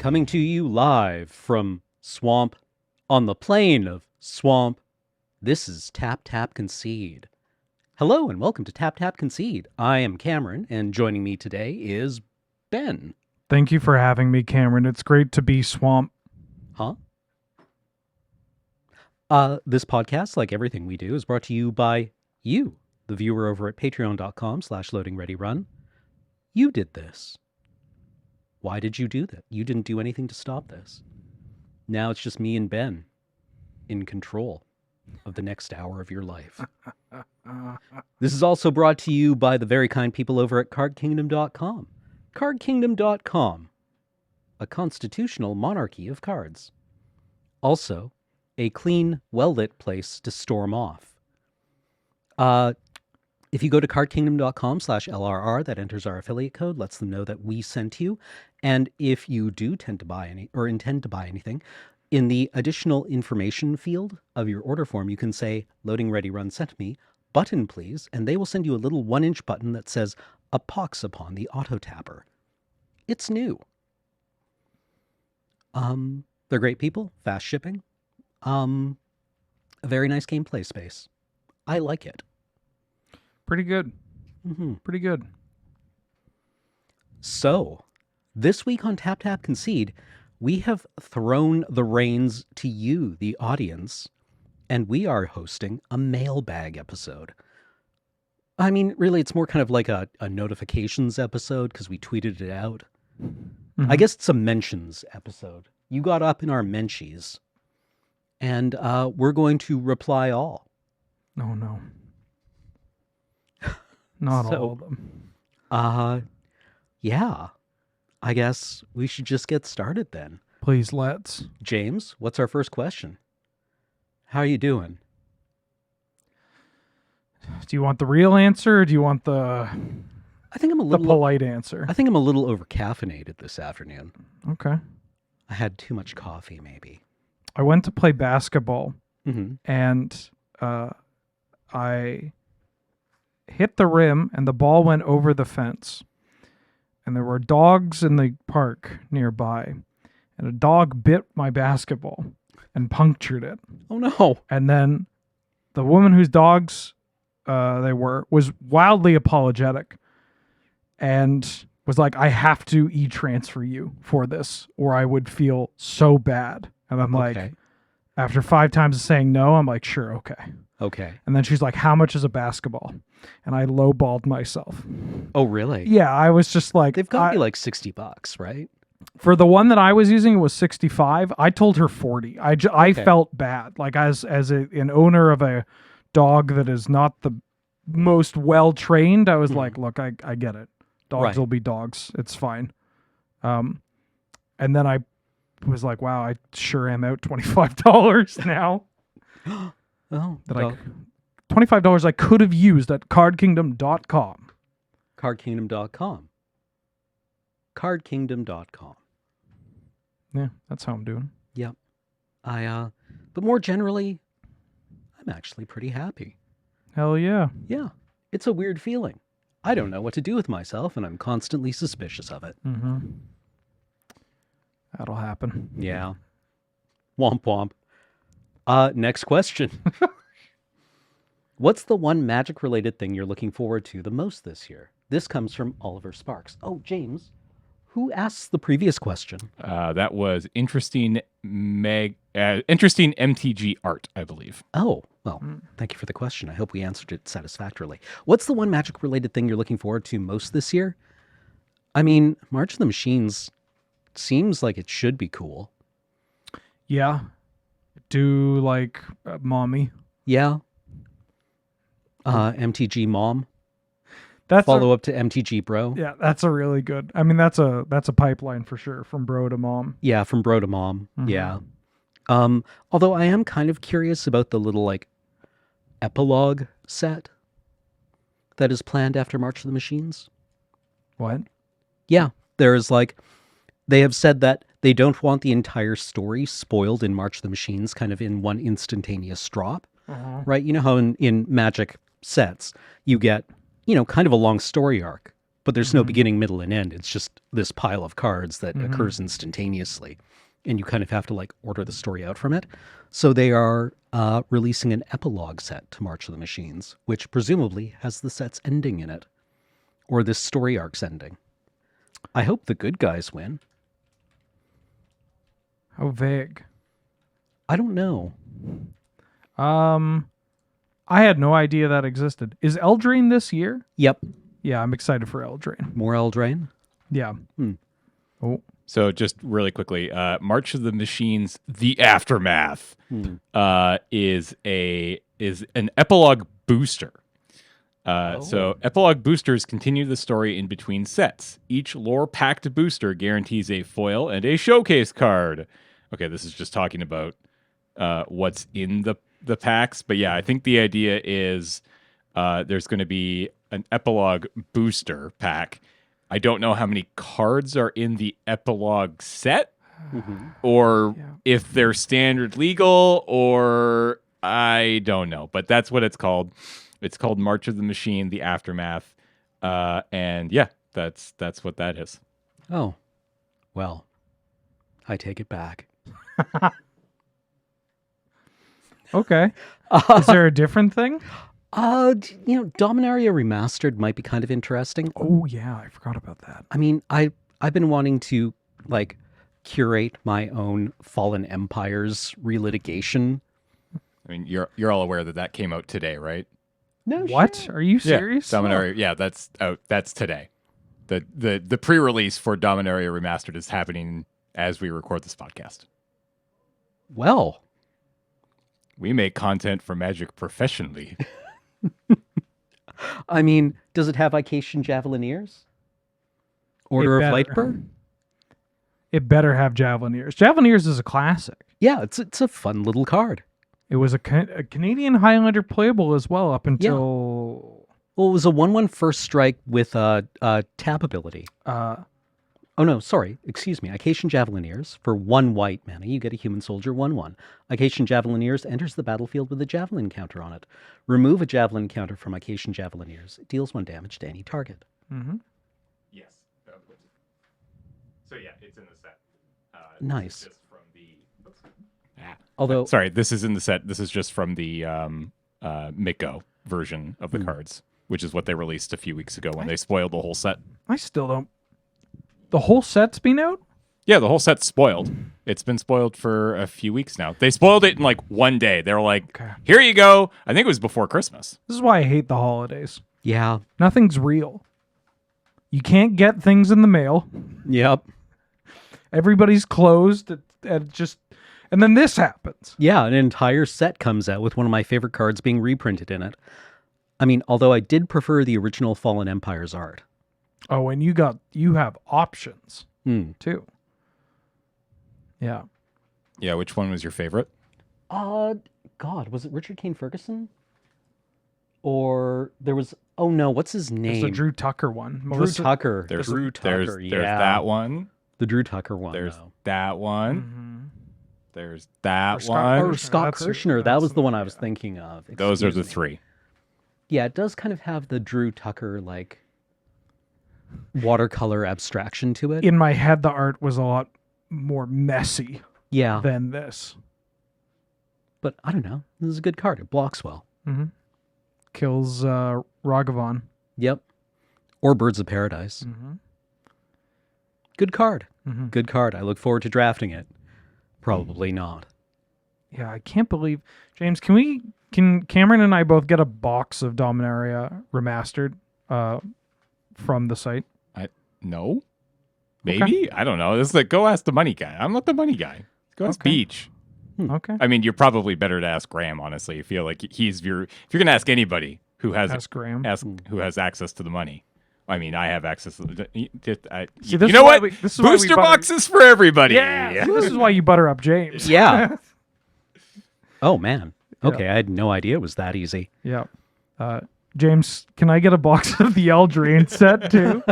Coming to you live from Swamp on the plain of Swamp. This is Tap Tap Concede. Hello and welcome to Tap Tap Concede. I am Cameron, and joining me today is Ben. Thank you for having me, Cameron. It's great to be Swamp. Huh? This podcast, like everything we do, is brought to you by you, the viewer over at patreon.com/loadingreadyrun. You did this. Why did you do that? You didn't do anything to stop this. Now it's just me and Ben in control of the next hour of your life. This is also brought to you by the very kind people over at cardkingdom.com. Cardkingdom.com, a constitutional monarchy of cards. Also, a clean, well-lit place to storm off. If you go to cardkingdom.com/LRR, that enters our affiliate code, lets them know that we sent you. And if you do tend to buy any or intend to buy anything, in the additional information field of your order form, you can say, Loading Ready Run sent me, button please, and they will send you a little 1-inch button that says, a pox upon the auto tapper. It's new. They're great people, fast shipping, a very nice gameplay space. I like it. Pretty good. Mm-hmm. Pretty good. So, this week on Tap Tap Concede, we have thrown the reins to you, the audience, and we are hosting a mailbag episode. I mean, really, it's more kind of like a notifications episode because we tweeted it out. Mm-hmm. I guess it's a mentions episode. You got up in our menchies, and we're going to reply all. Oh, no. Not all of them. Yeah. I guess we should just get started then. Please, let's. James, what's our first question? How are you doing? Do you want the real answer or do you want the polite answer? I think I'm a little over-caffeinated this afternoon. Okay. I had too much coffee, maybe. I went to play basketball, and I hit the rim and the ball went over the fence. And there were dogs in the park nearby. And a dog bit my basketball and punctured it. Oh, no. And then the woman whose dogs was wildly apologetic and was like, I have to e-transfer you for this or I would feel so bad. And I'm like, after 5 times of saying no, I'm like, sure, okay. Okay. And then she's like, how much is a basketball? And I lowballed myself. Oh, really? Yeah, I was just like... They've got me like $60, right? For the one that I was using, it was 65. I told her 40. I felt bad. Like as an owner of a dog that is not the most well-trained, I was like, look, I get it. Dogs will be dogs. It's fine. And then I was like, wow, I sure am out $25 now. Oh, $25 I could have used at cardkingdom.com. Cardkingdom.com. Cardkingdom.com. Yeah, that's how I'm doing. Yep. But more generally, I'm actually pretty happy. Hell yeah. Yeah. It's a weird feeling. I don't know what to do with myself, and I'm constantly suspicious of it. Mm-hmm. That'll happen. Yeah. Womp womp. Next question. What's the one Magic-related thing you're looking forward to the most this year? This comes from Oliver Sparks. Oh, James, who asked the previous question? That was interesting MTG art, I believe. Oh, well, thank you for the question. I hope we answered it satisfactorily. What's the one Magic-related thing you're looking forward to most this year? I mean, March of the Machines seems like it should be cool. Yeah. Do like Mommy. Yeah. MTG Mom. That's follow up to MTG Bro. Yeah, that's a really good. I mean, that's a pipeline for sure, from Bro to Mom. Yeah, from Bro to Mom. Mm-hmm. Yeah. Although I am kind of curious about the little like epilogue set that is planned after March of the Machines. What? Yeah, there is like they have said that they don't want the entire story spoiled in March of the Machines, kind of in one instantaneous drop, right? You know how in Magic sets you get, kind of a long story arc but there's no beginning, middle, and end. It's just this pile of cards that occurs instantaneously, and you kind of have to like order the story out from it. So they are releasing an epilogue set to March of the Machines, which presumably has the set's ending in it, or this story arc's ending. I hope the good guys win. How vague. I don't know. I had no idea that existed. Is Eldraine this year? Yep. Yeah, I'm excited for Eldraine. More Eldraine? Yeah. Oh. So just really quickly, March of the Machines: The Aftermath is an epilogue booster. So epilogue boosters continue the story in between sets. Each lore-packed booster guarantees a foil and a showcase card. Okay, this is just talking about what's in the packs, but yeah, I think the idea is there's going to be an epilogue booster pack. I don't know how many cards are in the epilogue set, or if they're standard legal, or I don't know, but that's what it's called. It's called March of the Machine: The Aftermath, and yeah, that's what that is. Oh, well, I take it back. Okay. Is there a different thing? Dominaria Remastered might be kind of interesting. Oh yeah, I forgot about that. I mean, I've been wanting to like curate my own Fallen Empires relitigation. I mean, you're all aware that came out today, right? No, What? shit. Are you serious? Dominaria, yeah, that's out. That's today. The pre-release for Dominaria Remastered is happening as we record this podcast. Well, We make content for Magic professionally. I mean, does it have Ication Javelineers? Order of Lightbird? It better have Javelineers. Javelineers is a classic. Yeah, it's a fun little card. It was a Canadian Highlander playable as well up until... Well, it was a 1/1 first strike with a tap ability. Oh, no, sorry. Excuse me. Ication Javelineers. For 1 white mana, you get a human soldier 1/1. Ication Javelineers enters the battlefield with a javelin counter on it. Remove a javelin counter from Ication Javelineers. It deals 1 damage to any target. Mm-hmm. Yes. So yeah, it's in the set. Nice. Just from the... Although, Sorry, this is in the set. This is just from the Miko version of the cards, which is what they released a few weeks ago when they spoiled the whole set. I still don't... The whole set's been out? Yeah, the whole set's spoiled. It's been spoiled for a few weeks now. They spoiled it in like 1 day. They were like, Here you go. I think it was before Christmas. This is why I hate the holidays. yeah. Nothing's real. You can't get things in the mail. Yep. Everybody's closed. And then this happens. Yeah, an entire set comes out with one of my favorite cards being reprinted in it. I mean, although I did prefer the original Fallen Empires art. Oh, and you have options too. Yeah. Yeah, which one was your favorite? God, was it Richard Kane Ferguson? Or there was, oh no, what's his name? It's the Drew Tucker one. Drew Tucker. There's Drew Tucker, there's that one. The Drew Tucker one. There's though. that one. Mm-hmm. There's that Scott- one. Or Scott That's- Kirshner. That that's was the one I was yeah. thinking of. Those are the Excuse me. 3. Yeah, it does kind of have the Drew Tucker, like, watercolor abstraction to it. In my head, the art was a lot more messy Yeah, than this. but I don't know. This is a good card. It blocks well. Mm-hmm. Kills Ragavan. Yep. Or Birds of Paradise. Mm-hmm. Good card. Mm-hmm. Good card. I look forward to drafting it. Probably not. Yeah, I can't believe... James, can Cameron and I both get a box of Dominaria Remastered from the site? No? Maybe? I don't know. This is like, go ask the money guy. I'm not the money guy. Go ask Okay. Beach. Okay. I mean, you're probably better to ask Graham, honestly. I feel like if you're going to ask anybody who has Ask Graham. who has access to the money. I mean, I have access to the... See, you this know is why what? this is why we Booster butter- boxes for everybody. Yeah. This is why you butter up James. Yeah. Oh, man. Okay, I had no idea it was that easy. Yeah. James, can I get a box of the Eldraine set too?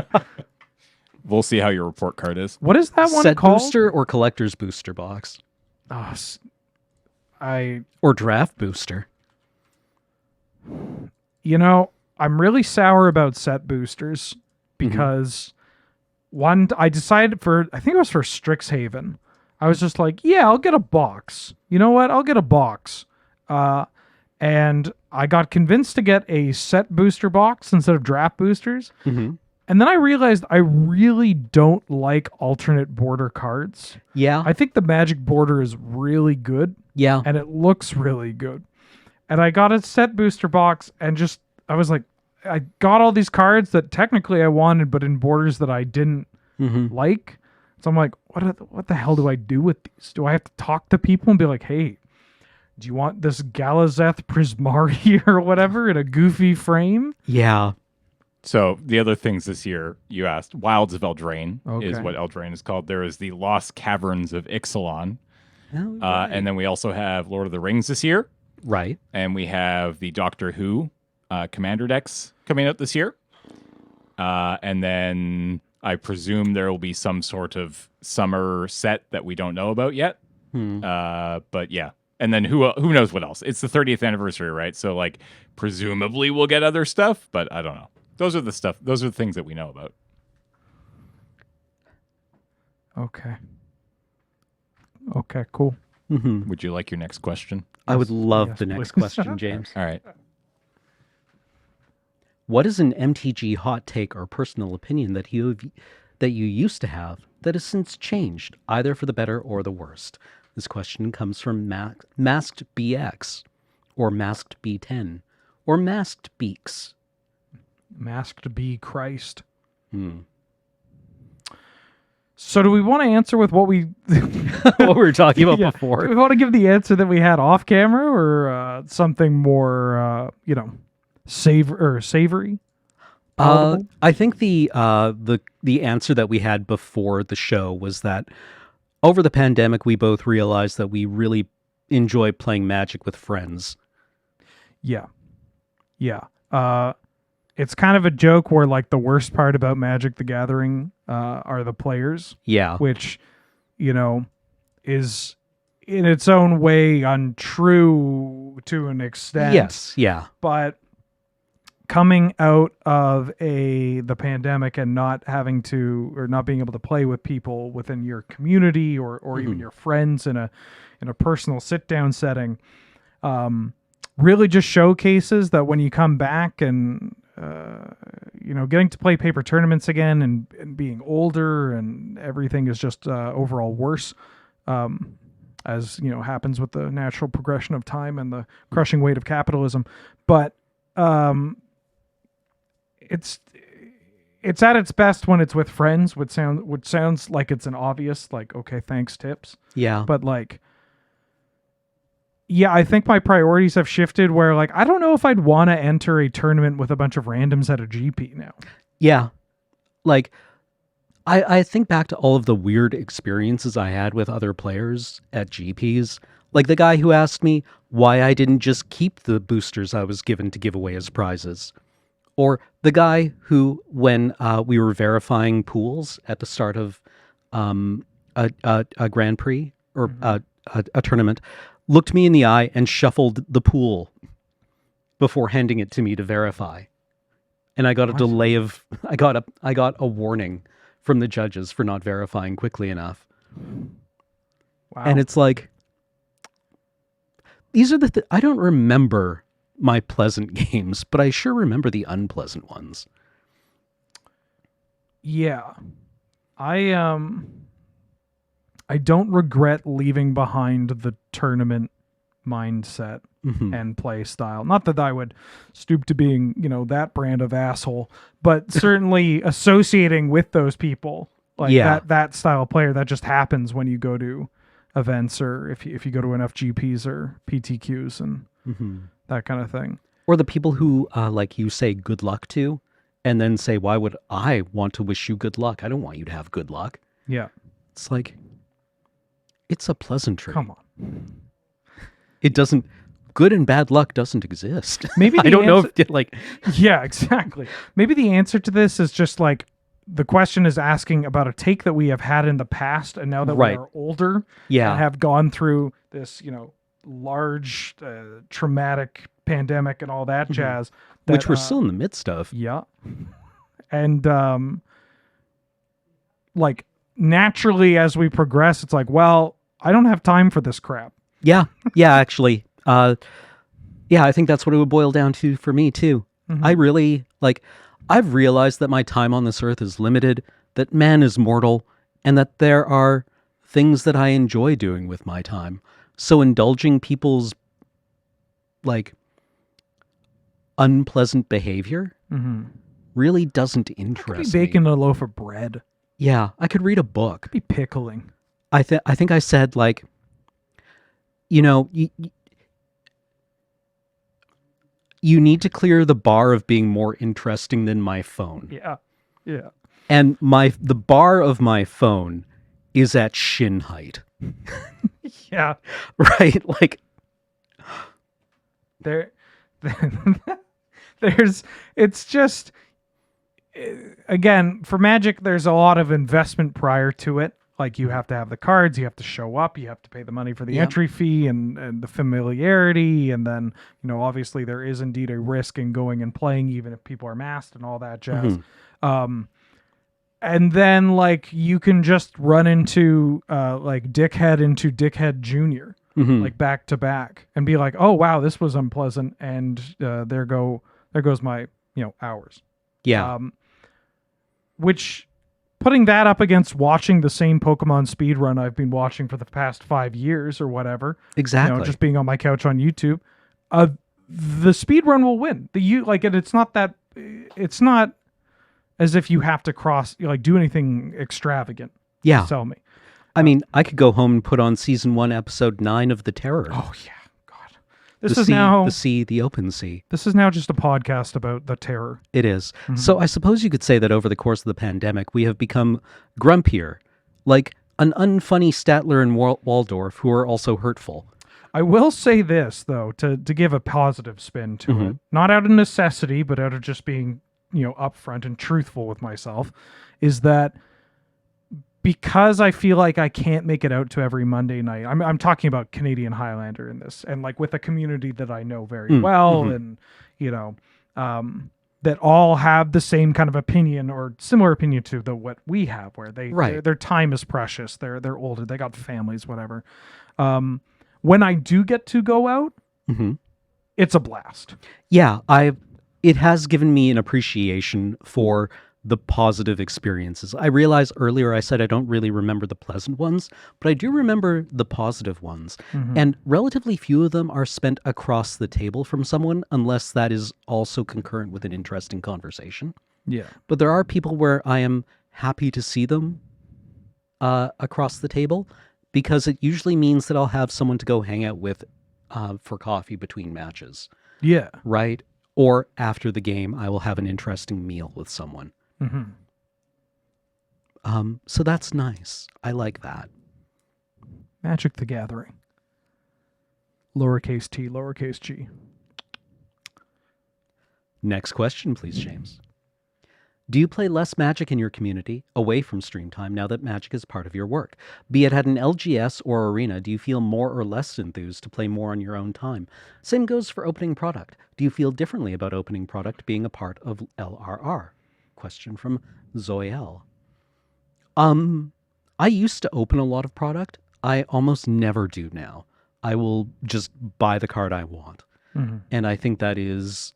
We'll see how your report card is. What is that one Set called? booster or collector's booster box? Oh, I Or draft booster? I'm really sour about set boosters because I decided I think it was for Strixhaven. I was just like, yeah, I'll get a box. You know what? I'll get a box. And I got convinced to get a set booster box instead of draft boosters. Mm-hmm. And then I realized I really don't like alternate border cards. Yeah. I think the Magic border is really good. Yeah. And it looks really good. And I got a set booster box and I was like, I got all these cards that technically I wanted, but in borders that I didn't like. So I'm like, what the hell do I do with these? Do I have to talk to people and be like, hey, do you want this Galazeth Prismari or whatever in a goofy frame? Yeah. So the other things this year, you asked, Wilds of Eldraine is Okay. what Eldraine is called. There is the Lost Caverns of Ixalan. Oh, right. And then we also have Lord of the Rings this year. Right. And we have the Doctor Who Commander decks coming out this year. And then I presume there will be some sort of summer set that we don't know about yet. But yeah. And then who knows what else? It's the 30th anniversary, right? So like presumably we'll get other stuff, but I don't know. Those are the things that we know about. Okay. Okay, cool. Mm-hmm. Would you like your next question? I would love Yes, the next please. question, James. All right. What is an MTG hot take or personal opinion that you used to have that has since changed, either for the better or the worst? This question comes from Masked BX, or Masked B10, or Masked Beaks. Masked Bee Christ. So do we want to answer with what we What we were talking about Do we before. want to give the answer that we had off camera or something more savory? Palatable? I think the answer that we had before the show was that over the pandemic, we both realized that we really enjoy playing Magic with friends. Yeah. It's kind of a joke where like the worst part about Magic the Gathering are the players, Yeah. which, is in its own way untrue to an extent. Yes. Yeah. But coming out of the pandemic and not being able to play with people within your community or even your friends in a personal sit down setting, really just showcases that when you come back and getting to play paper tournaments again and being older and everything is just overall worse, as happens with the natural progression of time and the crushing weight of capitalism. But it's at its best when it's with friends, which sounds like it's an obvious, like, okay, thanks, tips. Yeah. But like, yeah, I think my priorities have shifted where like, I don't know if I'd want to enter a tournament with a bunch of randoms at a GP now. Yeah. Like, I think back to all of the weird experiences I had with other players at GPs. Like the guy who asked me why I didn't just keep the boosters I was given to give away as prizes. Or the guy who, when we were verifying pools at the start of a Grand Prix or a tournament, looked me in the eye and shuffled the pool before handing it to me to verify. And I got a delay of, I got a warning from the judges for not verifying quickly enough. Wow. And it's like, these are I don't remember my pleasant games, but I sure remember the unpleasant ones. Yeah. I don't regret leaving behind the tournament mindset and play style. Not that I would stoop to being, that brand of asshole, but certainly associating with those people, like that style of player, that just happens when you go to events or if you go to enough GPs or PTQs and that kind of thing. Or the people who, like you say good luck to, and then say, why would I want to wish you good luck? I don't want you to have good luck. Yeah. It's like, it's a pleasantry. Come on. It doesn't, good and bad luck doesn't exist. Maybe I don't know if like, yeah, exactly. Maybe the answer to this is just like, the question is asking about a take that we have had in the past, and now that we are older and have gone through this, large traumatic pandemic and all that jazz. Which we're still in the midst of. Yeah. And like naturally as we progress, it's like, well, I don't have time for this crap. Yeah, actually. Yeah, I think that's what it would boil down to for me too. I really, I've realized that my time on this earth is limited, that man is mortal, and that there are things that I enjoy doing with my time. So indulging people's, unpleasant behavior really doesn't interest Be me. baking a loaf of bread. Yeah, I could read a book. Be pickling. I think I said, you need to clear the bar of being more interesting than my phone. Yeah. Yeah. And the bar of my phone is at shin height. Yeah. Right? It's just, again, for Magic, there's a lot of investment prior to it. Like, you have to have the cards, you have to show up, you have to pay the money for the entry fee and the familiarity. And then, obviously there is indeed a risk in going and playing, even if people are masked and all that jazz. And then, you can just run into, Dickhead into Dickhead Jr., back to back, and be like, oh, wow, this was unpleasant. And there goes my, hours. Yeah. Which, putting that up against watching the same Pokemon speedrun I've been watching for the past 5 years or whatever. Exactly. Just being on my couch on YouTube, the speedrun will win. It's not as if you have to do anything extravagant. Yeah. To sell me. I mean, I could go home and put on season 1, episode 9 of The Terror. Oh yeah, God. The Open Sea. This is now just a podcast about The Terror. It is. So I suppose you could say that over the course of the pandemic, we have become grumpier, like an unfunny Statler and Waldorf, who are also hurtful. I will say this, though, to give a positive spin to it, not out of necessity, but out of just being, upfront and truthful with myself, is that because I feel like I can't make it out to every Monday night, I'm talking about Canadian Highlander in this, and with a community that I know very well, and that all have the same kind of opinion or similar opinion to what we have, where their time is precious, they're older, they got families, whatever. When I do get to go out, it's a blast. Yeah, it has given me an appreciation for the positive experiences. I realized earlier I said I don't really remember the pleasant ones, but I do remember the positive ones. And relatively few of them are spent across the table from someone, unless that is also concurrent with an interesting conversation. Yeah. But there are people where I am happy to see them across the table, because it usually means that I'll have someone to go hang out with for coffee between matches. Yeah. Right? Or after the game, I will have an interesting meal with someone. So that's nice. I like that. Magic the Gathering. Lowercase t, lowercase g. Next question, please, James. Do you play less Magic in your community, away from stream time, now that Magic is part of your work? Be it at an LGS or arena, do you feel more or less enthused to play more on your own time? Same goes for opening product. Do you feel differently about opening product being a part of LRR? Question from Zoel. I used to open a lot of product. I almost never do now. I will just buy the card I want. And I think that is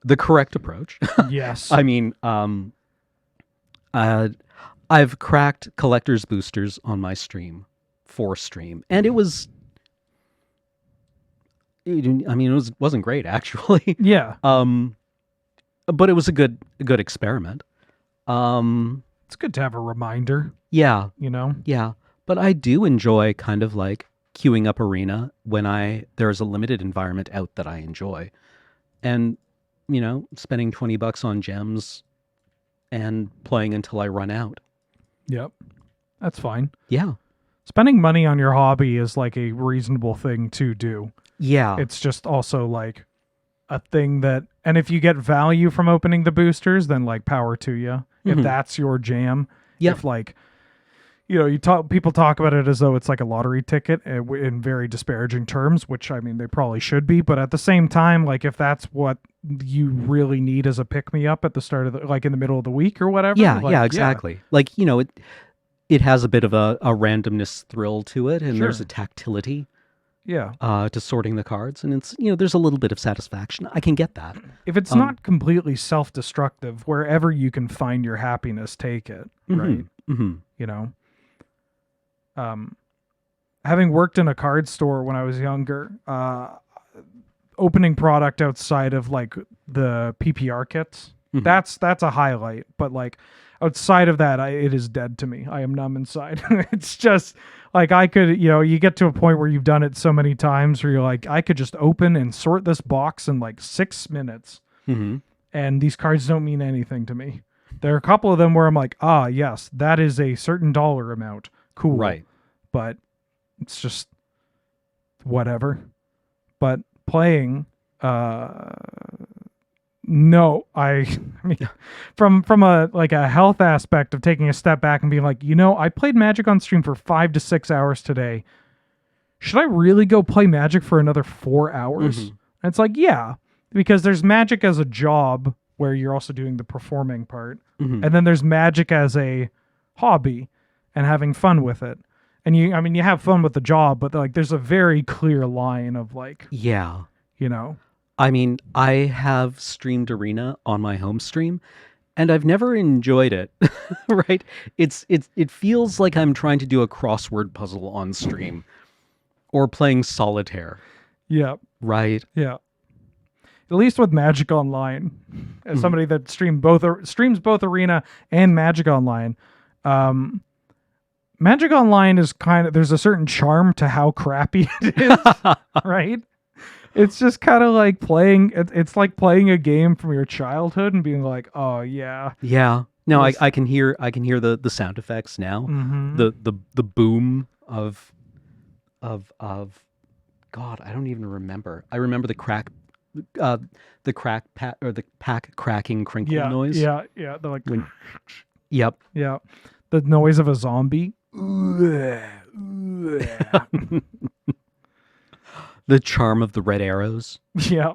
the correct approach. Yes. I mean, I've cracked collector's boosters on my stream, and it was, wasn't great, actually. Yeah. But it was a good experiment. It's good to have a reminder. Yeah. Yeah. But I do enjoy kind of queuing up arena when there's a limited environment out that I enjoy. And, spending $20 on gems and playing until I run out. Yep. That's fine. Yeah. Spending money on your hobby is a reasonable thing to do. Yeah. It's just also a thing that, and if you get value from opening the boosters, then power to you. If that's your jam. Yep. If people talk about it as though it's like a lottery ticket in very disparaging terms, which I mean they probably should be, but at the same time, like if that's what you really need as a pick me up at the start of like in the middle of the week or whatever. Yeah, exactly. Like, it has a bit of a randomness thrill to it, and there's a tactility to sorting the cards, and it's there's a little bit of satisfaction. I can get that. If it's not completely self-destructive, wherever you can find your happiness, take it, right? Having worked in a card store when I was younger, opening product outside of like the PPR kits, that's a highlight. But like outside of that, it is dead to me. I am numb inside. It's just like I could, you get to a point where you've done it so many times where you're like, I could just open and sort this box in like 6 minutes, and these cards don't mean anything to me. There are a couple of them where I'm like, yes, that is a certain dollar amount. Cool. Right. But it's just whatever. But playing, no, I mean, from a like a health aspect of taking a step back and being like, I played Magic on stream for 5 to 6 hours today. Should I really go play Magic for another 4 hours? And it's like, yeah, because there's Magic as a job where you're also doing the performing part. And then there's Magic as a hobby and having fun with it. And you have fun with the job, but like there's a very clear line of like, I mean, I have streamed Arena on my home stream, and I've never enjoyed it. Right? It feels like I'm trying to do a crossword puzzle on stream or playing solitaire. Yeah. Right? Yeah. At least with Magic Online, as somebody that streams both Arena and Magic Online, Magic Online is there's a certain charm to how crappy it is, right? It's just kind of like playing. It's like playing a game from your childhood and being like, oh yeah, yeah. No, I can hear the sound effects now. The boom of God, I don't even remember. I remember the pack cracking crinkle noise. Yeah. They're like, yep. Yeah, the noise of a zombie. The charm of the red arrows. Yeah.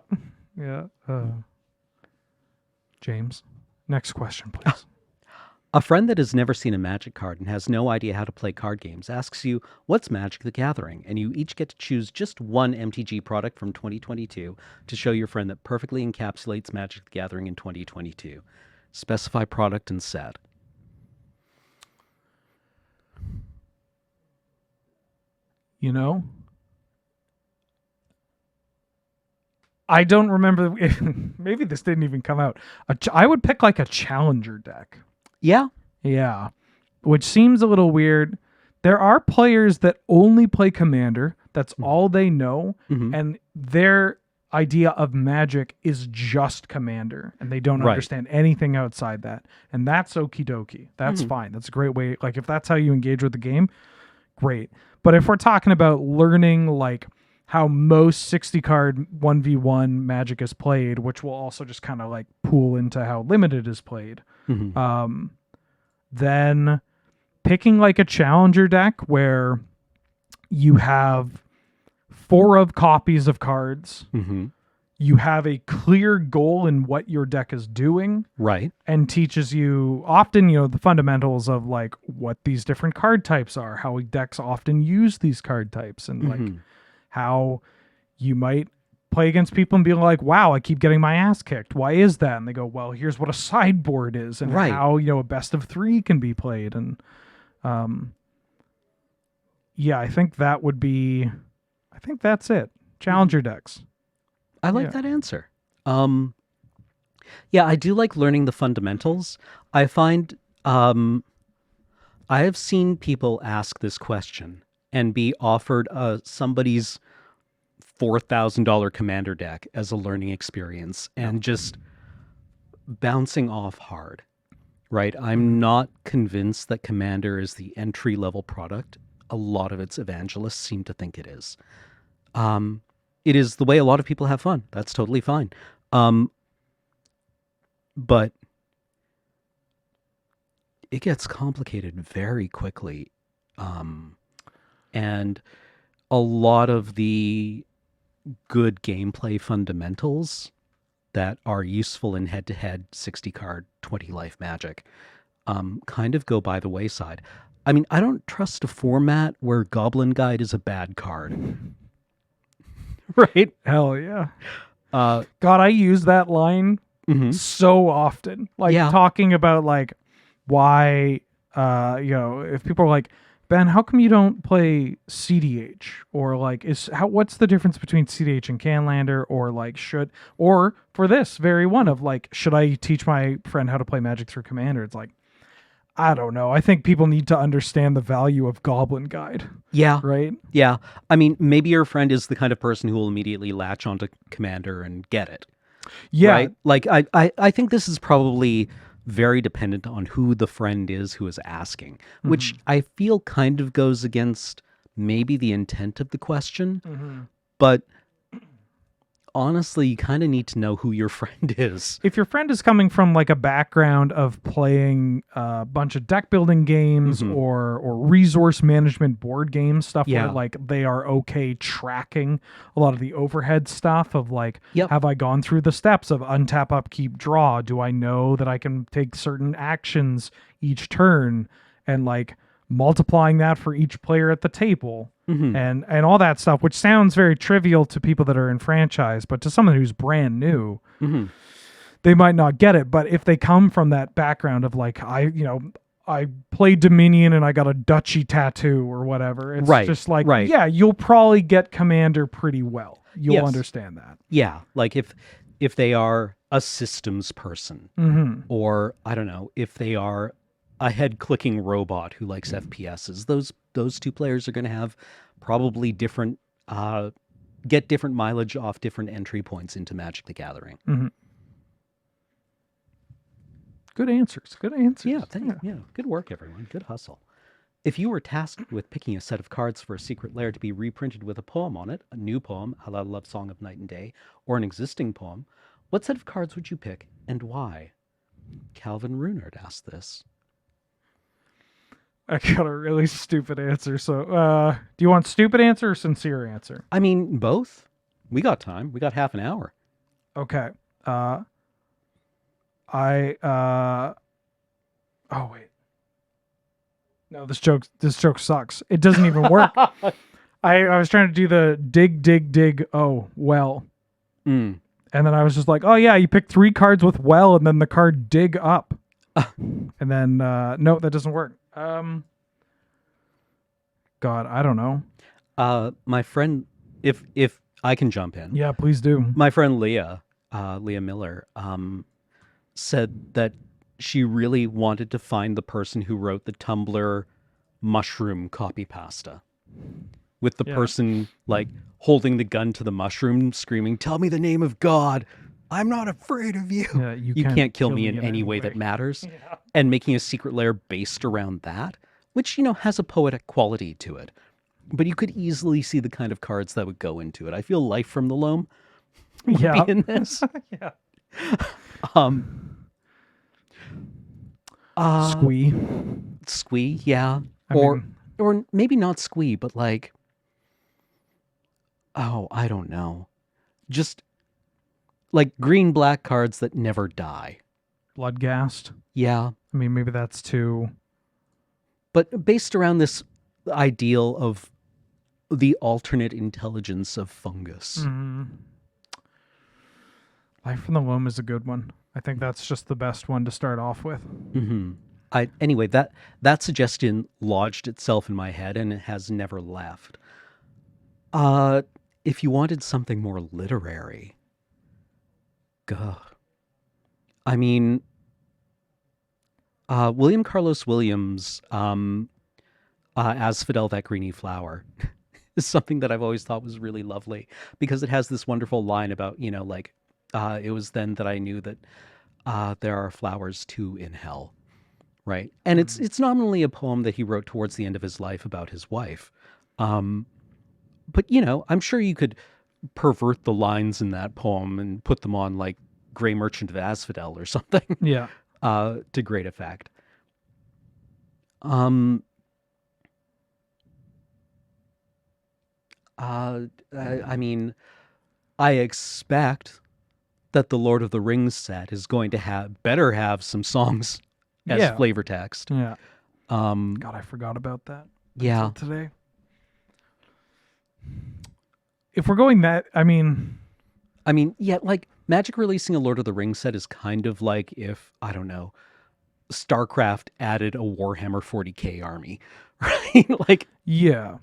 James, next question, please. A friend that has never seen a Magic card and has no idea how to play card games asks you, what's Magic the Gathering? And you each get to choose just one MTG product from 2022 to show your friend that perfectly encapsulates Magic the Gathering in 2022. Specify product and set. I don't remember if maybe this didn't even come out. I would pick like a challenger deck. Yeah. Yeah. Which seems a little weird. There are players that only play Commander. That's all they know. And their idea of Magic is just Commander. And they don't understand anything outside that. And that's okie dokie. That's fine. That's a great way. Like if that's how you engage with the game, great. But if we're talking about learning like how most 60 card 1v1 Magic is played, which will also just kind of like pool into how limited is played, then picking like a challenger deck where you have 4 of copies of cards, you have a clear goal in what your deck is doing, right, and teaches you often the fundamentals of like what these different card types are, how decks often use these card types, and like how you might play against people and be like, wow, I keep getting my ass kicked. Why is that? And they go, well, here's what a sideboard is and how, a best of 3 can be played. And I think that would be, I think that's it. Challenger decks. I like that answer. I do like learning the fundamentals. I find I have seen people ask this question and be offered somebody's $4,000 Commander deck as a learning experience and just bouncing off hard, right? I'm not convinced that Commander is the entry-level product. A lot of its evangelists seem to think it is. It is the way a lot of people have fun. That's totally fine. But it gets complicated very quickly And a lot of the good gameplay fundamentals that are useful in head-to-head 60 card 20 life Magic kind of go by the wayside. I mean, I don't trust a format where Goblin Guide is a bad card. Right? Hell yeah. God, I use that line so often. Like talking about like why if people are like, Ben, how come you don't play CDH? Or like what's the difference between CDH and Canlander? Or like or for this very one of like, should I teach my friend how to play Magic through Commander? It's like, I don't know. I think people need to understand the value of Goblin Guide. Yeah. Right? Yeah. I mean, maybe your friend is the kind of person who will immediately latch onto Commander and get it. Yeah. Right? Like, I think this is probably very dependent on who the friend is who is asking, which I feel kind of goes against maybe the intent of the question. But honestly, you kind of need to know who your friend is. If your friend is coming from like a background of playing a bunch of deck building games or resource management board games, stuff where like they are okay tracking a lot of the overhead stuff of like, have I gone through the steps of untap, upkeep, draw? Do I know that I can take certain actions each turn and like multiplying that for each player at the table? And all that stuff, which sounds very trivial to people that are in franchise, but to someone who's brand new, they might not get it. But if they come from that background of like, I played Dominion and I got a duchy tattoo or whatever, it's just like, yeah, you'll probably get Commander pretty well. You'll understand that. Yeah, like if they are a systems person, or I don't know, if they are a head-clicking robot who likes FPSs, those two players are going to have probably different, get different mileage off different entry points into Magic the Gathering. Good answers. Yeah, yeah, good work, everyone. Good hustle. If you were tasked with picking a set of cards for a secret lair to be reprinted with a poem on it, a new poem, a la Love Song of Night and Day, or an existing poem, what set of cards would you pick and why? Calvin Runard asked this. I got a really stupid answer. So, do you want stupid answer or sincere answer? I mean, both. We got time. We got half an hour. Okay. Oh wait. No, this joke sucks. It doesn't even work. I was trying to do the dig. Oh, well. And then I was just like, oh yeah, you pick 3 cards with well, and then the card dig up. And then no, that doesn't work. God, I don't know. My friend, if I can jump in. Yeah, please do. My friend Leah Miller, said that she really wanted to find the person who wrote the Tumblr mushroom copy pasta. With the person like holding the gun to the mushroom, screaming, "Tell me the name of God. I'm not afraid of you. Yeah, you can't kill me in any way that matters." Yeah. And making a secret lair based around that, which, has a poetic quality to it. But you could easily see the kind of cards that would go into it. I feel Life from the Loam would be in this. Yeah. Squee, yeah. Or maybe not Squee, but like, I don't know. Just like green-black cards that never die. Bloodghast. Yeah. I mean, maybe that's too... But based around this ideal of the alternate intelligence of fungus. Life from the Loam is a good one. I think that's just the best one to start off with. Anyway, that suggestion lodged itself in my head and it has never left. If you wanted something more literary, I mean, William Carlos Williams, Asphodel, That Greeny Flower, is something that I've always thought was really lovely because it has this wonderful line about, it was then that I knew that there are flowers too in hell, right? And it's nominally a poem that he wrote towards the end of his life about his wife. But, I'm sure you could pervert the lines in that poem and put them on like Grey Merchant of Asphodel or something. Yeah. To great effect. I mean, I expect that the Lord of the Rings set is going to have some songs as Yeah. flavor text. Yeah. Um, God, I forgot about that. yeah. Until today. If we're going that, I mean, yeah, like Magic releasing a Lord of the Rings set is kind of like if, I don't know, StarCraft added a Warhammer 40K army, right? Like, yeah.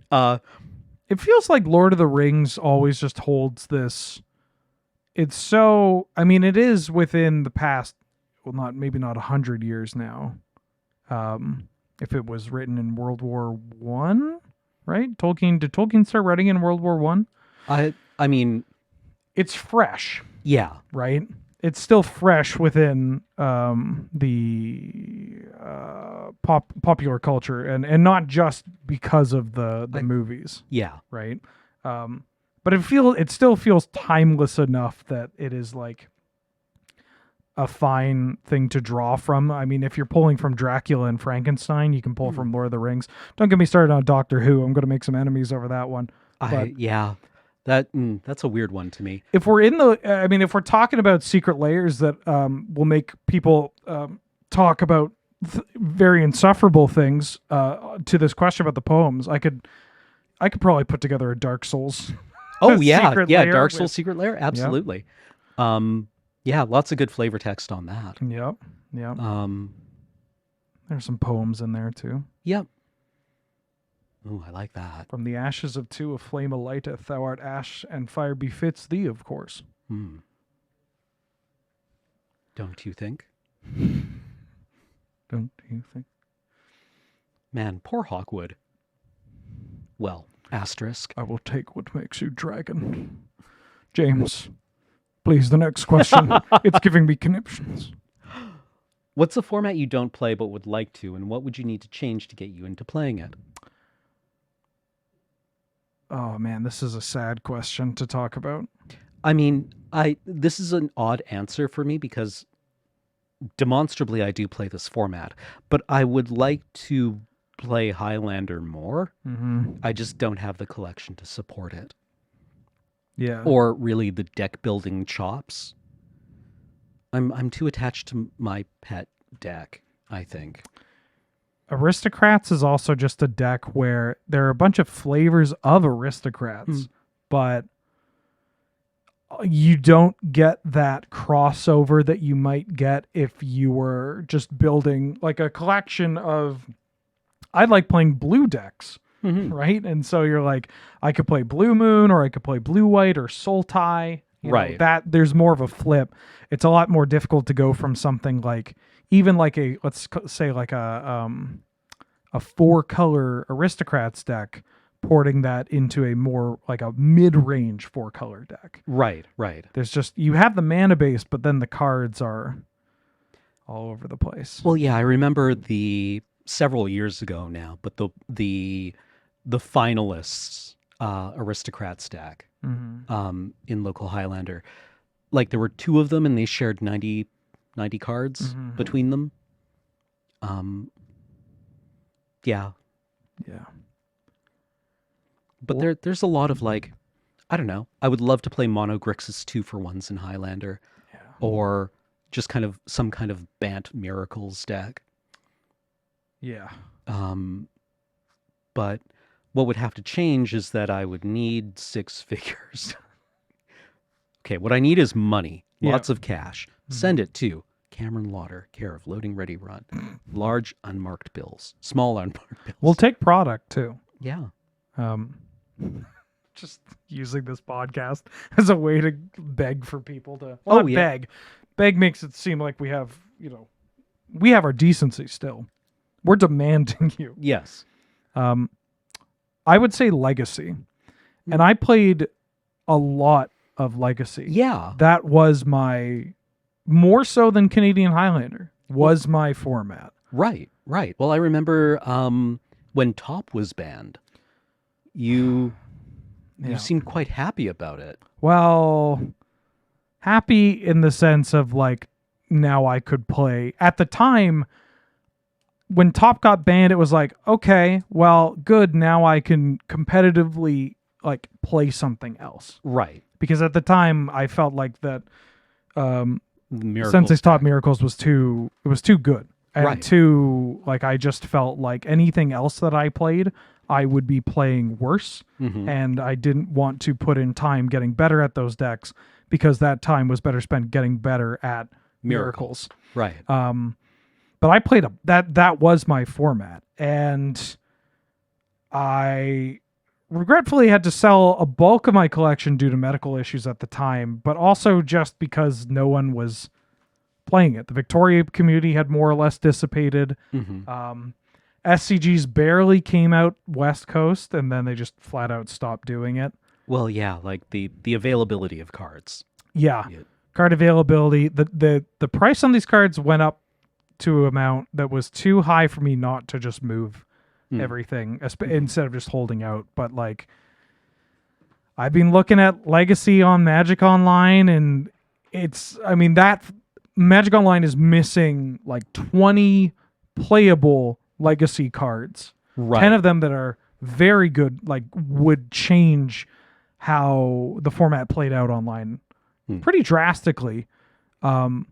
It feels like Lord of the Rings always just holds this. It's so, I mean, it is within the past, well, maybe not 100 years now. If it was written in World War One, right? Did Tolkien start writing in World War One? I mean, it's fresh, yeah, right? It's still fresh within the popular culture, and not just because of the movies, yeah, right? But it still feels timeless enough that it is like a fine thing to draw from. I mean, if you're pulling from Dracula and Frankenstein, you can pull from Lord of the Rings. Don't get me started on Doctor Who. I'm going to make some enemies over that one. yeah. That's a weird one to me. If we're if we're talking about secret layers that will make people talk about very insufferable things to this question about the poems, I could probably put together a Dark Souls. Oh yeah, layer Dark Souls secret layer, absolutely. Yep. Yeah, lots of good flavor text on that. Yep. There's some poems in there too. Yep. Ooh, I like that. From the ashes of two a flame alighteth, thou art ash, and fire befits thee, of course. Don't you think? Don't you think? Man, poor Hawkwood. Well, asterisk. I will take what makes you dragon. James, please, the next question. It's giving me conniptions. What's a format you don't play but would like to, and what would you need to change to get you into playing it? Oh man, this is a sad question to talk about. I mean, this is an odd answer for me because demonstrably I do play this format, but I would like to play Highlander more. Mm-hmm. I just don't have the collection to support it. Yeah. Or really the deck building chops. I'm too attached to my pet deck, I think. Aristocrats is also just a deck where there are a bunch of flavors of Aristocrats, but you don't get that crossover that you might get if you were just building like a collection of. I like playing blue decks, right? And so you're like, I could play Blue Moon, or I could play Blue White, or Sultai. Right. That there's more of a flip. It's a lot more difficult to go from something like even like a, let's say like a 4-color Aristocrats deck, porting that into a more like a mid-range 4-color deck. Right. There's just, you have the mana base, but then the cards are all over the place. Well, yeah, I remember several years ago now, but the finalists Aristocrats deck in local Highlander, like there were 2 of them and they shared 90 cards between them. Yeah. But there's a lot of like, I don't know. I would love to play Mono Grixis 2-for-1s in Highlander, or just kind of some kind of Bant Miracles deck. Yeah. But what would have to change is that I would need 6 figures. Okay, what I need is money, lots of cash. Send it to Cameron Lauder, care of Loading Ready Run. Large unmarked bills, small unmarked bills. We'll take product too. Yeah. Just using this podcast as a way to beg for people to beg makes it seem like we have our decency still. We're demanding you. Yes. I would say Legacy. And I played a lot of Legacy. Yeah. That was more so than Canadian Highlander, was my format. Right. Well, I remember when Top was banned, you seemed quite happy about it. Well, happy in the sense of like, now I could play. At the time, when Top got banned, it was like, okay, well, good. Now I can competitively like play something else. Right. Because at the time I felt like that Miracles Sensei's Top Miracles was too good. And Right. too, like, I just felt like anything else that I played, I would be playing worse. Mhm. And I didn't want to put in time getting better at those decks because that time was better spent getting better at Miracles. Right. But I played that was my format. And I regretfully had to sell a bulk of my collection due to medical issues at the time, but also just because no one was playing it. The Victoria community had more or less dissipated. Mhm. SCGs barely came out West Coast, and then they just flat out stopped doing it. Well, yeah, like the availability of cards. Yeah, Yeah. card availability. The price on these cards went up to an amount that was too high for me not to just move everything instead of just holding out. But like, I've been looking at Legacy on Magic Online, and that Magic Online is missing like 20 playable Legacy cards. Right. 10 of them that are very good, like would change how the format played out online pretty drastically. And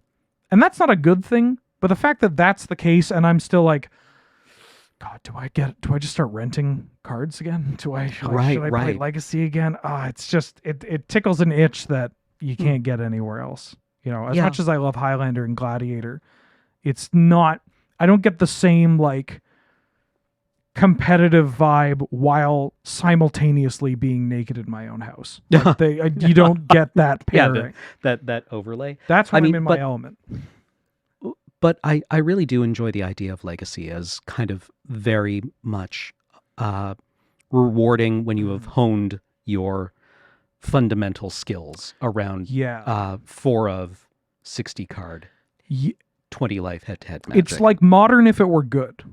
that's not a good thing, but the fact that that's the case and I'm still like, God, do I just start renting cards again? Should I play Legacy again? It's just, it tickles an itch that you can't get anywhere else. You know, as much as I love Highlander and Gladiator, it's not, I don't get the same like competitive vibe while simultaneously being naked in my own house. Like you don't get that pairing. that overlay. That's when I'm in my element. But I really do enjoy the idea of Legacy as kind of very much rewarding when you have honed your fundamental skills around 4 of 60 card, 20 life head-to-head Magic. It's like Modern if it were good.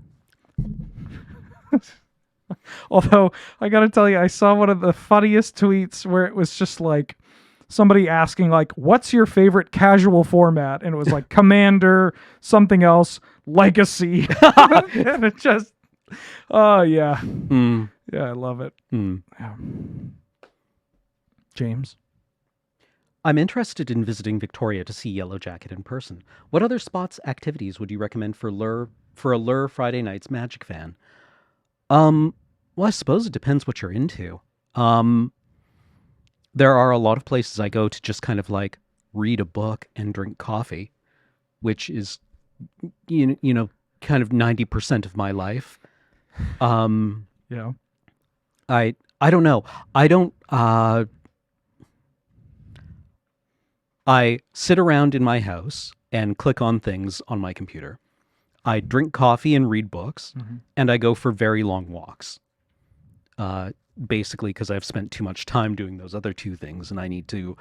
Although, I gotta tell you, I saw one of the funniest tweets where it was just like, somebody asking like, what's your favorite casual format? And it was like Commander, something else, Legacy. And it just, oh yeah. Yeah, I love it. Yeah. James? I'm interested in visiting Victoria to see Yellow Jacket in person. What other spots, activities would you recommend for a LRR Friday Nights Magic fan? Well, I suppose it depends what you're into. There are a lot of places I go to just kind of like read a book and drink coffee, which is, you know, kind of 90% of my life. Yeah. I don't know. I sit around in my house and click on things on my computer. I drink coffee and read books, and I go for very long walks. Basically because I've spent too much time doing those other two things, and I need to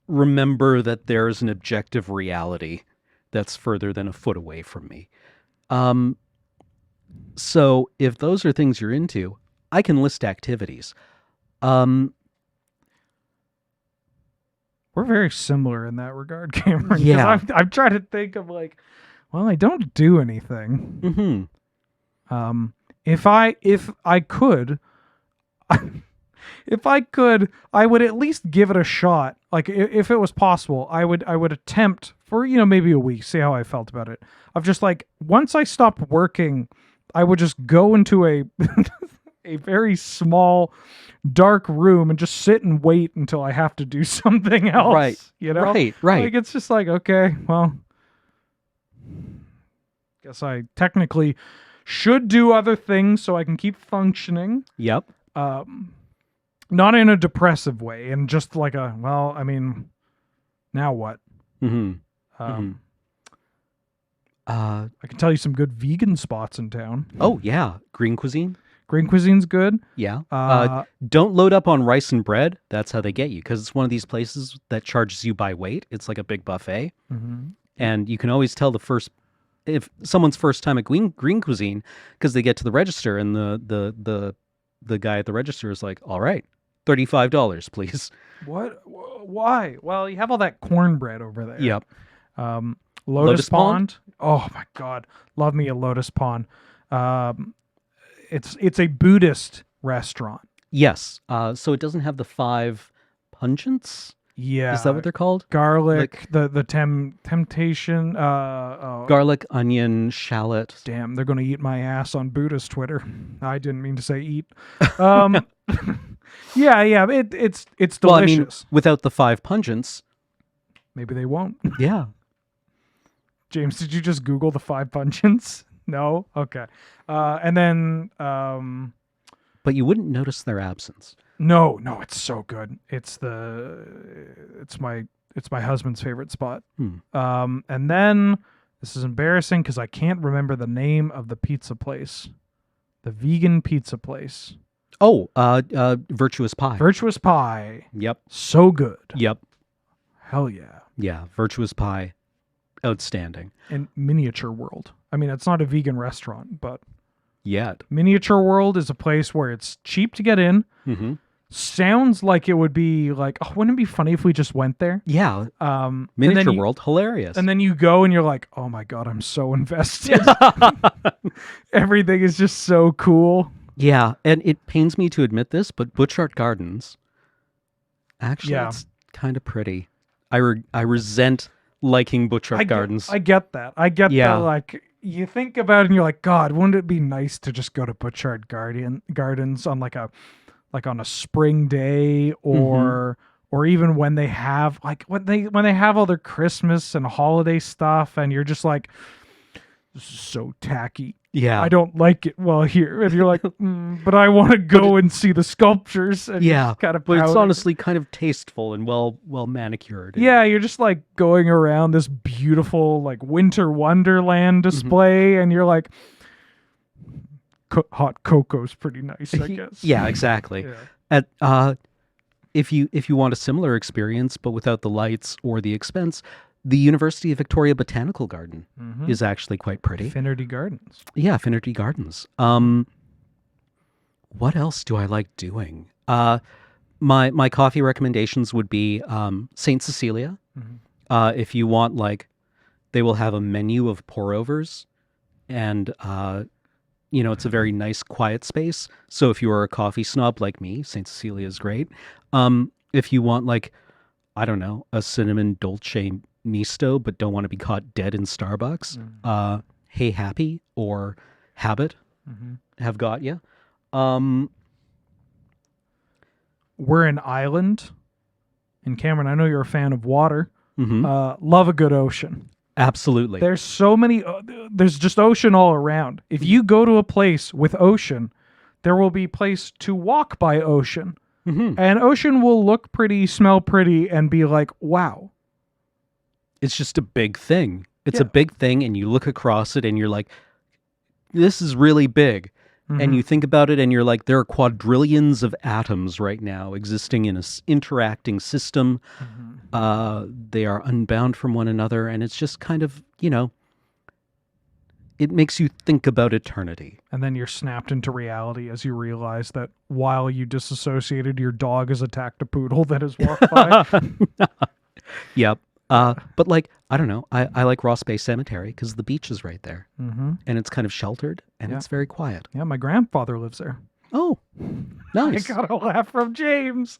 remember that there's an objective reality that's further than a foot away from me. So if those are things you're into, I can list activities. We're very similar in that regard, Cameron. Yeah. I'm trying to think of like, well, I don't do anything. If I could, I would at least give it a shot. Like if it was possible, I would attempt for, maybe a week, see how I felt about it. Of just like, once I stopped working, I would just go into a a very small, dark room and just sit and wait until I have to do something else. Right. Right. Like it's just like, okay, well, guess I technically should do other things so I can keep functioning. Yep. Not in a depressive way, and just like now what? I can tell you some good vegan spots in town. Oh yeah, Green Cuisine. Green Cuisine's good. Yeah. Don't load up on rice and bread. That's how they get you, because it's one of these places that charges you by weight. It's like a big buffet, and you can always tell if someone's first time at Green Cuisine because they get to the register and the guy at the register is like, "All right, $35, please." What? Why? Well, you have all that cornbread over there. Yep. Lotus Pond. Oh my God, love me a Lotus Pond. It's a Buddhist restaurant. Yes. So it doesn't have the 5 pungents. Yeah. Is that what they're called? Garlic, the temptation. Garlic, onion, shallot. Damn, they're gonna eat my ass on Buddha's Twitter. I didn't mean to say eat. Yeah. It's delicious. Well, I mean, without the 5 pungents. Maybe they won't. Yeah. James, did you just Google the 5 pungents? No? Okay. And then But you wouldn't notice their absence. no, it's so good. It's my husband's favorite spot. And then this is embarrassing because I can't remember the name of the pizza place. The vegan pizza place. Oh, Virtuous Pie. Virtuous Pie. Yep. So good. Yep. Hell yeah. Yeah, Virtuous Pie. Outstanding. And Miniature World. I mean, it's not a vegan restaurant, but Yet. Miniature World is a place where it's cheap to get in. Mm-hmm. Sounds like it would be like, oh, wouldn't it be funny if we just went there? Yeah. Miniature World, hilarious. And then you go and you're like, oh my God, I'm so invested. Everything is just so cool. Yeah, and it pains me to admit this, but Butchart Gardens, actually, it's kind of pretty. I resent liking Butchart Gardens. I get that. I get that. Like, you think about it and you're like, God, wouldn't it be nice to just go to Butchart Gardens on like on a spring day, or even when they have when they have all their Christmas and holiday stuff, and you're just like, this is so tacky. Yeah, I don't like it well here. And you're like, but I want to go and see the sculptures. And kind of, but it's honestly kind of tasteful and well manicured. Yeah, you're just like going around this beautiful like winter wonderland display, and you're like, hot cocoa's pretty nice, I guess. Yeah, exactly. At if you want a similar experience but without the lights or the expense, the University of Victoria Botanical Garden is actually quite pretty. Finnerty Gardens. Yeah, Finnerty Gardens. What else do I like doing? My coffee recommendations would be Saint Cecilia. If you want, like, they will have a menu of pour-overs, and it's a very nice, quiet space. So if you are a coffee snob like me, Saint Cecilia is great. If you want, like, I don't know, a cinnamon dolce misto, but don't want to be caught dead in Starbucks, Hey Happy or Habit have got you. We're an island. And Cameron, I know you're a fan of water. Love a good ocean. Absolutely. There's so many, there's just ocean all around. If you go to a place with ocean, there will be place to walk by ocean. And ocean will look pretty, smell pretty, and be like, wow. It's just a big thing. It's a big thing, and you look across it, and you're like, this is really big. And you think about it, and you're like, there are quadrillions of atoms right now existing in an interacting system. They are unbound from one another, and it's just kind of, it makes you think about eternity. And then you're snapped into reality as you realize that while you disassociated, your dog has attacked a poodle that has walked by. Yep. But, like, I don't know. I like Ross Bay Cemetery because the beach is right there. And it's kind of sheltered, and it's very quiet. Yeah, my grandfather lives there. Oh, nice. I got a laugh from James.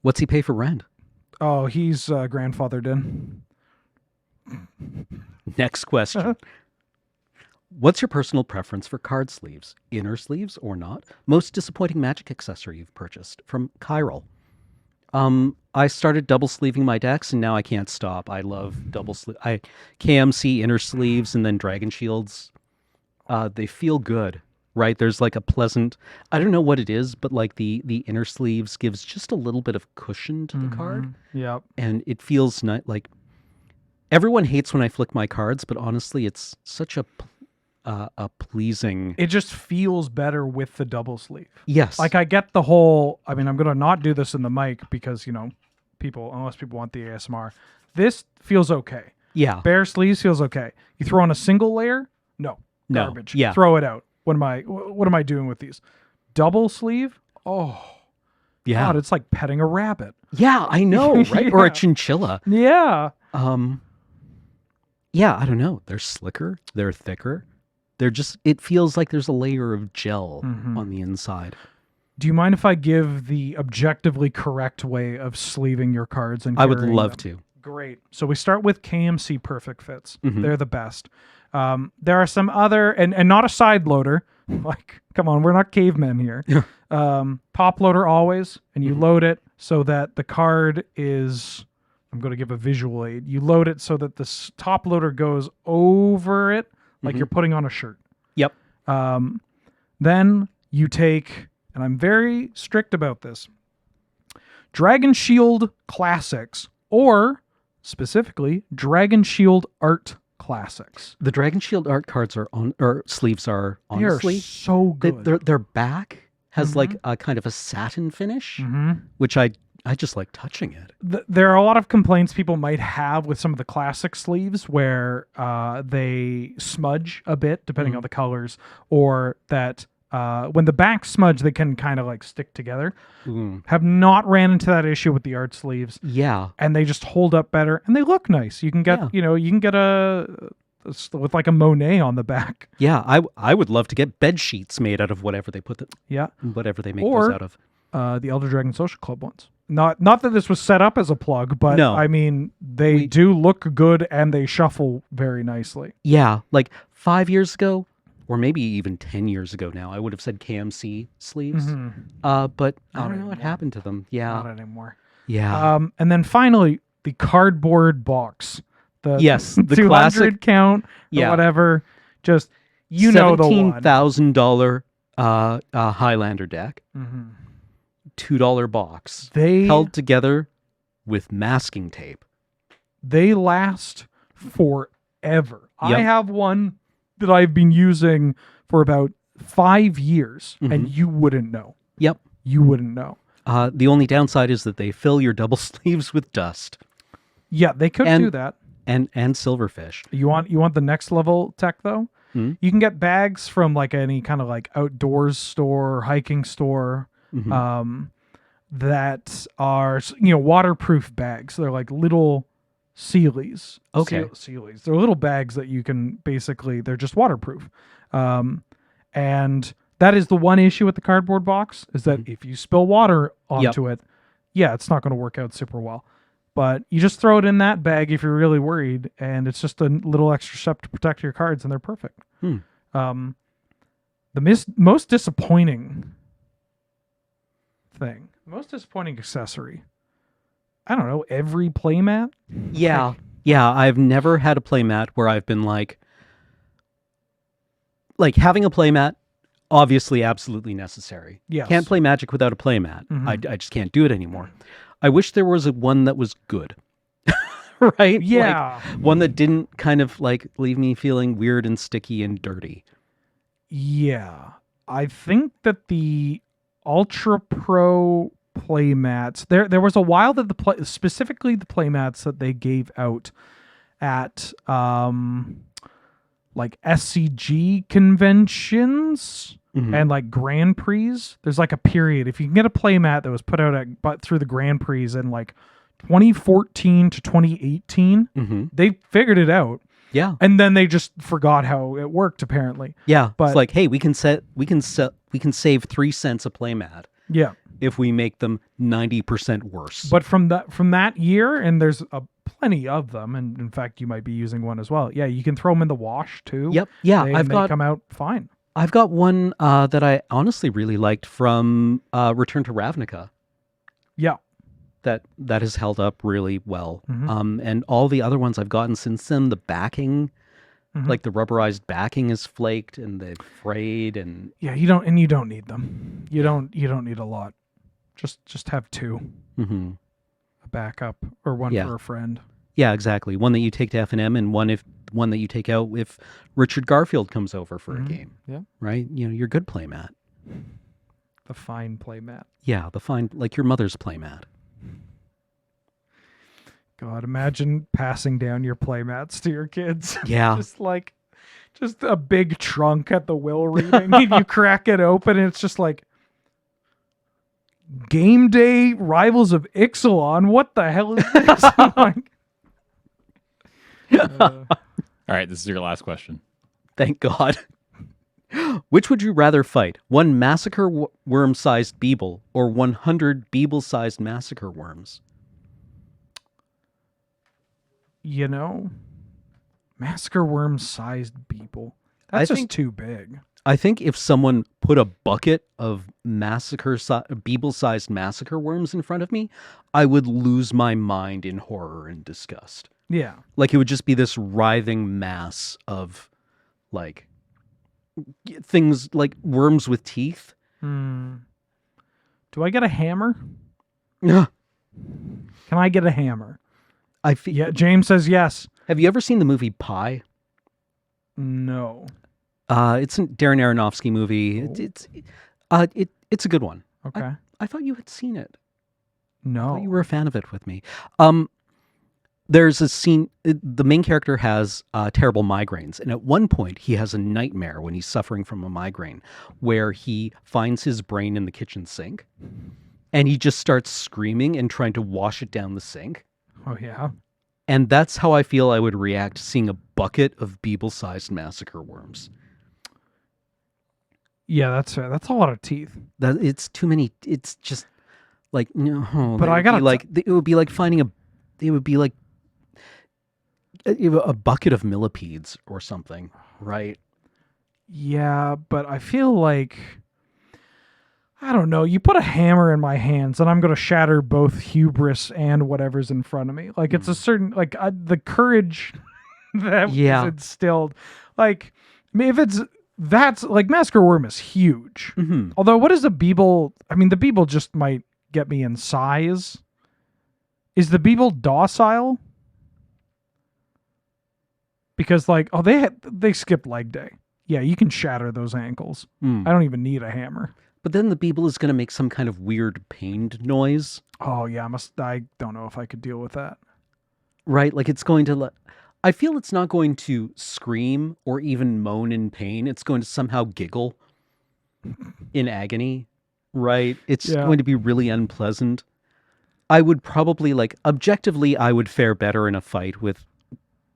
What's he pay for rent? Oh, he's grandfathered in. Next question. What's your personal preference for card sleeves? Inner sleeves or not? Most disappointing magic accessory you've purchased? From Chiral. I started double sleeving my decks, and now I can't stop. I love double sleeve. KMC inner sleeves and then Dragon Shields. They feel good, right? There's like a pleasant, I don't know what it is, but like the inner sleeves gives just a little bit of cushion to the card. Yep. And it feels not like, everyone hates when I flick my cards, but honestly, it's such a pleasing. It just feels better with the double sleeve. Yes. Like, I get the whole, I mean, I'm going to not do this in the mic because, unless people want the ASMR, this feels okay. Yeah. Bare sleeves feels okay. You throw on a single layer? No. Garbage. Yeah. Throw it out. What am I doing with these? Double sleeve? Oh. Yeah. God, it's like petting a rabbit. Yeah, I know, right? Or a chinchilla. Yeah. Yeah, I don't know. They're slicker. They're thicker. They're just, it feels like there's a layer of gel Mhm. on the inside. Do you mind if I give the objectively correct way of sleeving your cards and I would carrying love them? to. Great. So we start with KMC Perfect Fits. Mhm. They're the best. There are some other, and not a side loader. Like, come on, we're not cavemen here. Top loader always, and you load it so that the card is, I'm going to give a visual aid. You load it so that the top loader goes over it like you're putting on a shirt. Yep. Then you take, and I'm very strict about this, Dragon Shield Classics, or specifically Dragon Shield Art Classics. The Dragon Shield art cards are on, or sleeves are honestly They're so good. their back has like a kind of a satin finish, which I just like touching it. There are a lot of complaints people might have with some of the classic sleeves where they smudge a bit depending on the colors, or that when the backs smudge, they can kind of like stick together. Have not ran into that issue with the art sleeves. Yeah. And they just hold up better and they look nice. You can get, you can get with like a Monet on the back. Yeah, I would love to get bed sheets made out of whatever they put whatever they make those out of. The Elder Dragon Social Club ones. Not that this was set up as a plug, but No. I mean, they do look good and they shuffle very nicely. Yeah, like 5 years ago, or maybe even 10 years ago now, I would have said KMC sleeves. But I don't know what happened to them. Yeah. Not anymore. Yeah. And then finally, the cardboard box. The Yes, the 200 classic count, or whatever. Just, you know the one. $17,000 Highlander deck. $2 box. They held together with masking tape. They last forever. Yep. I have one that I've been using for about 5 years, and you wouldn't know. Yep. You wouldn't know. The only downside is that they fill your double sleeves with dust. Yeah, they could do that. And silverfish. You want the next level tech though? You can get bags from like any kind of like outdoors store, hiking store, that are waterproof bags. They're like little Sealies. Okay. Sealies. They're little bags that you can basically, they're just waterproof. And that is the one issue with the cardboard box, is that if you spill water onto it, it's not going to work out super well. But you just throw it in that bag if you're really worried, and it's just a little extra step to protect your cards, and they're perfect. The most disappointing thing, most disappointing accessory, I don't know, every playmat? Yeah. Yeah, I've never had a playmat where I've been like having a playmat, obviously absolutely necessary. Yes. Can't play Magic without a playmat. I just can't do it anymore. I wish there was one that was good. Right? Yeah. Like, one that didn't kind of like leave me feeling weird and sticky and dirty. Yeah. I think that the Ultra Pro playmats, there was a while that specifically the playmats that they gave out at like SCG conventions and like Grand Prix. There's like a period, if you can get a playmat that was put out through the Grand Prix in like 2014 to 2018, they figured it out. Yeah. And then they just forgot how it worked, apparently. Yeah. But it's like, hey, we can save 3 cents a playmat. Yeah. If we make them 90% worse. But from that year, and there's plenty of them, and in fact, you might be using one as well. Yeah, you can throw them in the wash too. Yep. Yeah, they come out fine. I've got one that I honestly really liked from Return to Ravnica. Yeah. That has held up really well. And all the other ones I've gotten since then, the backing, like the rubberized backing is flaked and they've frayed, and you don't need them. You don't need a lot. Just have two. A backup or one for a friend. Yeah, exactly. One that you take to F&M, and one that you take out if Richard Garfield comes over for a game. Yeah. Right? Your good playmat. The fine playmat. Yeah, the fine, like your mother's playmat. God, imagine passing down your playmats to your kids. Yeah. just a big trunk at the will reading. And you crack it open and it's just like, Game Day Rivals of Ixalan. What the hell is this? All right, this is your last question. Thank God. Which would you rather fight? One massacre worm-sized beetle or 100 beetle-sized massacre worms? You know, massacre worm-sized beetle. That's just too big. I think if someone put a bucket of beetle-sized massacre worms in front of me, I would lose my mind in horror and disgust. Yeah. Like it would just be this writhing mass of like things like worms with teeth. Do I get a hammer? Yeah. Can I get a hammer? Yeah, James says yes. Have you ever seen the movie Pi? No. It's a Darren Aronofsky movie. Oh. It's a good one. Okay. I thought you had seen it. No. I thought you were a fan of it with me. There's a scene, the main character has terrible migraines, and at one point he has a nightmare when he's suffering from a migraine where he finds his brain in the kitchen sink and he just starts screaming and trying to wash it down the sink. Oh, yeah? And that's how I feel I would react seeing a bucket of beetle-sized massacre worms. Yeah, that's fair. That's a lot of teeth. It's too many. It's just like, no. But I gotta it would be like finding it would be like a bucket of millipedes or something, right? Yeah, but I feel like, I don't know, you put a hammer in my hands and I'm going to shatter both hubris and whatever's in front of me. Like it's a certain, like the courage that was instilled. Like, I mean, that's like massacre worm is huge. Mm-hmm. Although what is the beetle? I mean, the beetle just might get me in size. Is the beetle docile? Because like, oh, they skipped leg day. Yeah, you can shatter those ankles. I don't even need a hammer. But then the beetle is going to make some kind of weird pained noise. Oh yeah, I don't know if I could deal with that. Right, like it's going to I feel it's not going to scream or even moan in pain. It's going to somehow giggle in agony, right? It's going to be really unpleasant. I would probably objectively, I would fare better in a fight with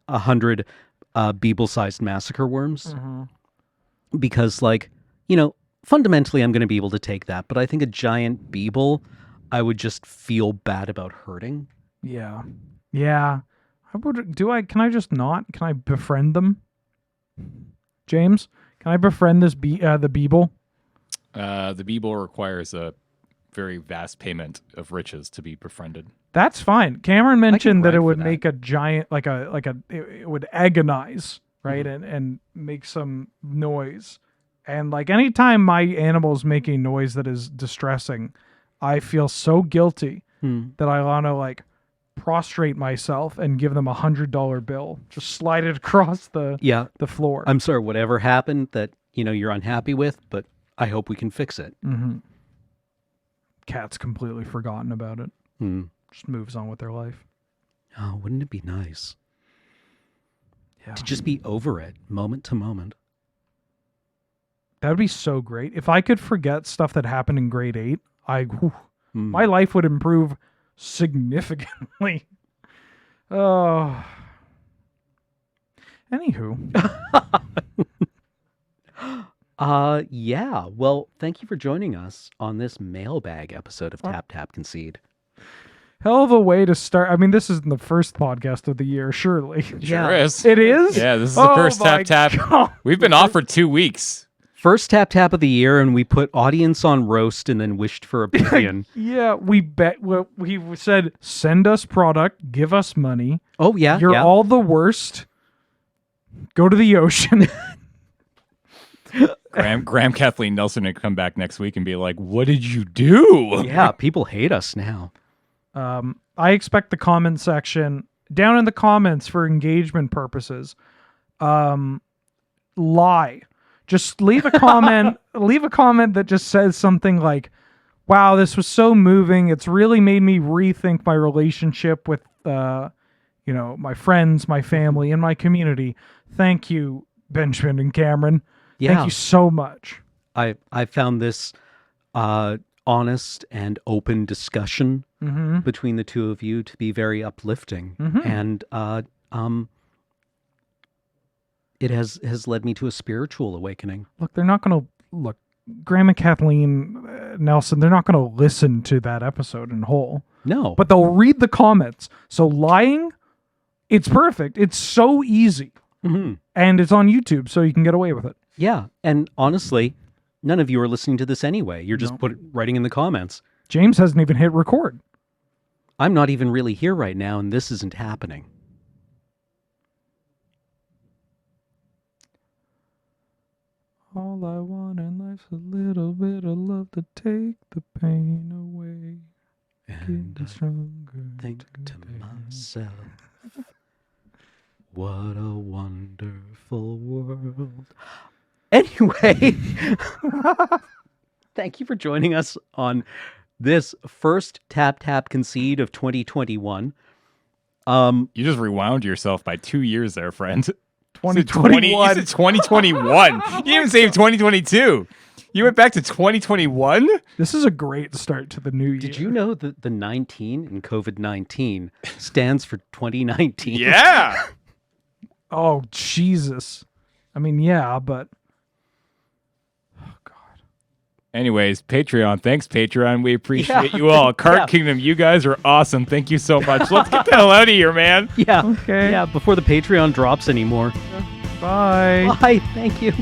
100 beetle-sized massacre worms. Because fundamentally I'm going to be able to take that. But I think a giant beetle, I would just feel bad about hurting. Yeah. Yeah. Can I just not? Can I befriend them? James, can I befriend the beetle? The beetle requires a very vast payment of riches to be befriended. That's fine. Cameron mentioned that it would make a giant, it would agonize, right? And make some noise. And like anytime my animal's making noise that is distressing, I feel so guilty that I want to prostrate myself and give them $100 bill. Just slide it across the floor. I'm sorry, whatever happened that you're unhappy with, but I hope we can fix it. Cat's completely forgotten about it. Just moves on with their life. Oh, wouldn't it be nice? Yeah. To just be over it, moment to moment. That would be so great. If I could forget stuff that happened in grade 8, my life would improve significantly. Oh. Anywho. Yeah. Well, thank you for joining us on this mailbag episode of Tap Tap Concede. Hell of a way to start. I mean, this isn't the first podcast of the year, surely. Sure is. It is? Yeah, this is the first Tap Tap. God. We've been off for 2 weeks. First Tap Tap of the year, and we put audience on roast and then wished for oblivion. Yeah, we said, send us product, give us money. Oh, yeah. You're all the worst. Go to the ocean. Graham Kathleen Nelson would come back next week and be like, what did you do? Yeah, people hate us now. I expect the comment section down in the comments for engagement purposes. Lie. Just leave a comment. Leave a comment that just says something like, wow, this was so moving. It's really made me rethink my relationship with my friends, my family, and my community. Thank you, Benjamin and Cameron. Yeah. Thank you so much. I found this honest and open discussion between the two of you to be very uplifting. And It has led me to a spiritual awakening. Look, they're not going to look. Graham and Kathleen Nelson, they're not going to listen to that episode in whole. No. But they'll read the comments. So lying, it's perfect. It's so easy. Mm-hmm. And it's on YouTube, so you can get away with it. Yeah. And honestly, none of you are listening to this anyway. You're just writing in the comments. James hasn't even hit record. I'm not even really here right now, and this isn't happening. All I want in life's a little bit of love to take the pain away. And Get stronger. think to myself, what a wonderful world. Anyway, thank you for joining us on this first Tap Concede of 2021. You just rewound yourself by 2 years there, friend. 2021. You said 2021. You didn't even say 2022. You went back to 2021? This is a great start to the new year. Did you know that the 19 in COVID-19 stands for 2019? Yeah. Oh, Jesus. I mean, yeah, but... Oh, God. Anyways, Patreon. Thanks, Patreon. We appreciate you all. Cart Kingdom, you guys are awesome. Thank you so much. Let's get the hell out of here, man. Yeah. Okay. Yeah, before the Patreon drops anymore. Bye. Bye. Thank you.